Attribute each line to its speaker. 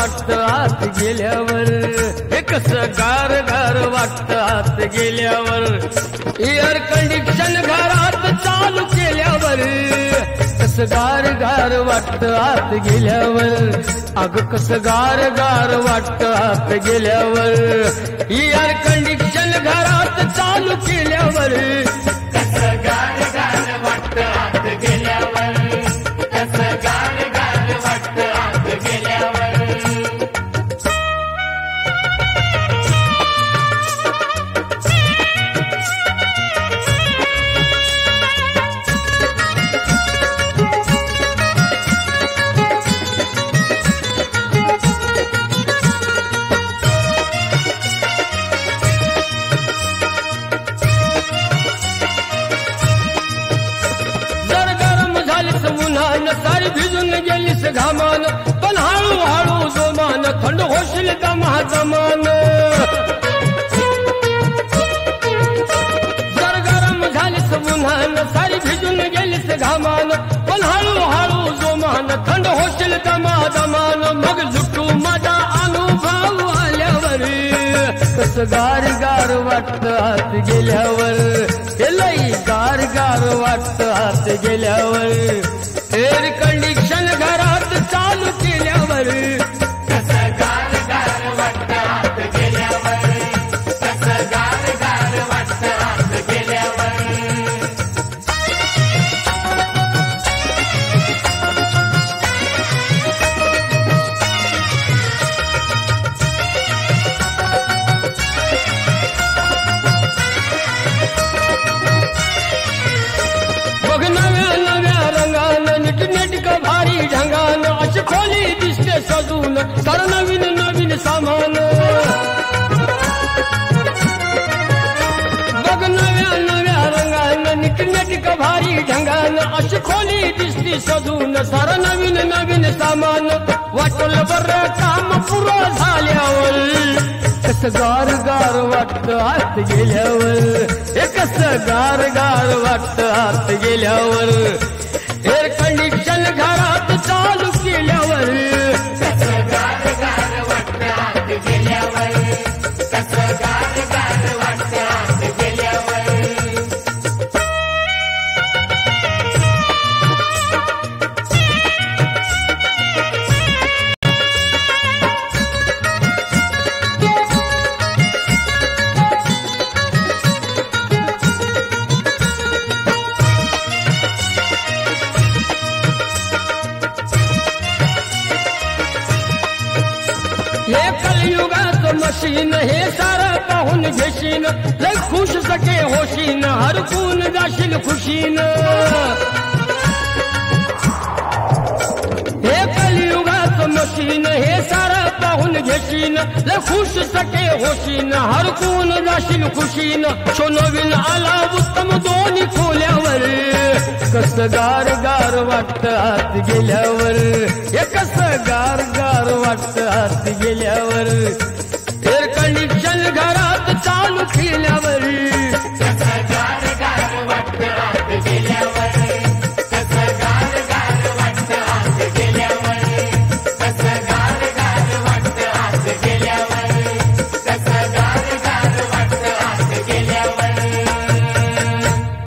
Speaker 1: वाटतं आत गेल्यावर, हे कसं गार गार वाटतं आत गेल्यावर, एअर कंडिशन घरात चालू केल्यावर, कसं गार गार वाटतं आत गेल्यावर, अगं कसं गार गार वाटतं आत गेल्यावर, एअर कंडिशन घरात चालू केल्यावर,
Speaker 2: कसं गार गार वाटतं आत गेल्यावर, कसं गार गार वाटतं आत गेल्यावर.
Speaker 1: उन्हान सारी भिजून गेलीस घामान, पण हळूहळू जोमान थंड होशील दमा दमान. जर गरम झालीस उन्हान सारी भिजून गेलीस घामान, पण हळूहळू जोमान थंड होशील दमा दमान. मग लुटू माझा अनुभव आल्यावर, कसं गार गार वाटतं आत गेल्यावर, हे लई गार गार वाटतं आत गेल्यावर, एअर कंडिशन घरात चालू केल्यावर,
Speaker 2: कसं गार गार वाटतं आत गेल्यावर, कसं गार गार वाटतं आत गेल्यावर.
Speaker 1: बघ नव्या नव्या रंगानं नीटनेटकं भारी ढंगानं अशी खोली दिसते सजून तर नवीन नवीन सामान. बघ नव्या नव्या रंगानं नीटनेटकं भारी ढंगानं अशी खोली दिसते सजून सार नवीन नवीन सामान. वाटलं बरं काम पुरं झाल्यावर, कसं गार गार वाटतं आत गेल्यावर, हे कसं गार गार वाटतं आत गेल्यावर, एअर कंडिशन घरात चालू केल्यावर,
Speaker 2: कसं गार गार वाटतं आत गेल्यावर, कसं गार गार वाटतं आत गेल्यावर.
Speaker 1: हे कलयुगाचं मशीन हे सारं पाहून घेशीन, लय खुश सके होशीन हरकून जाशील खुशीन. हे कलयुगाचं मशीन हे सारं पाहून घेशीन, लय खुश सके होशीन हरकून जाशील खुशीन. शो नवीन आला उत्तम दोन्ही खोल्यावर, कसं गार गार वाटतं आत गेल्यावर, हे कसं गार गार वाटतं आत गेल्यावर, एअर कंडिशन घरात चालू केल्यावर,